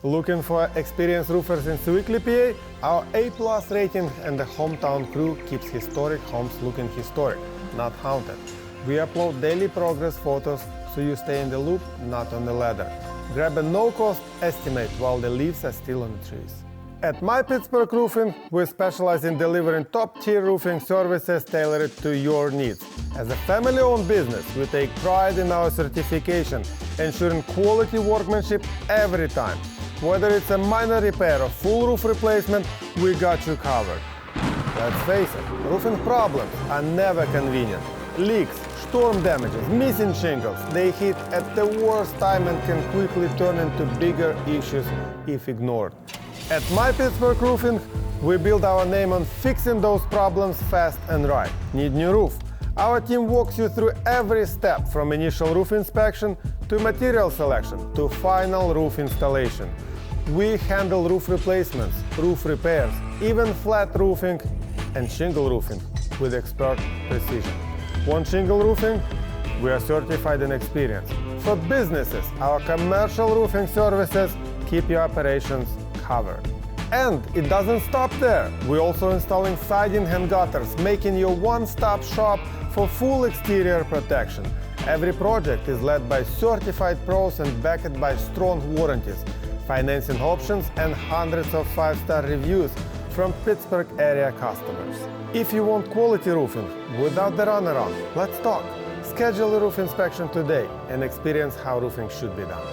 Looking for experienced roofers in Sewickley, PA? Our A+ rating and the hometown crew keeps historic homes looking historic, not haunted. We upload daily progress photos so you stay in the loop, not on the ladder. Grab a no-cost estimate while the leaves are still on the trees. At MY Pittsburgh Roofing, we specialize in delivering top-tier roofing services tailored to your needs. As a family-owned business, we take pride in our certification, ensuring quality workmanship every time. Whether it's a minor repair or full roof replacement, we got you covered. Let's face it, roofing problems are never convenient. Leaks, storm damages, missing shingles, they hit at the worst time and can quickly turn into bigger issues if ignored. At MY Pittsburgh Roofing, we build our name on fixing those problems fast and right. Need new roof? Our team walks you through every step from initial roof inspection to material selection to final roof installation. We handle roof replacements, roof repairs, even flat roofing and shingle roofing with expert precision. Want shingle roofing? We are certified and experienced. For businesses, our commercial roofing services keep your operations covered. And it doesn't stop there. We're also installing siding and gutters, making you a one-stop shop for full exterior protection. Every project is led by certified pros and backed by strong warranties, financing options, and hundreds of 5-star reviews from Pittsburgh area customers. If you want quality roofing without the runaround, let's talk. Schedule a roof inspection today and experience how roofing should be done.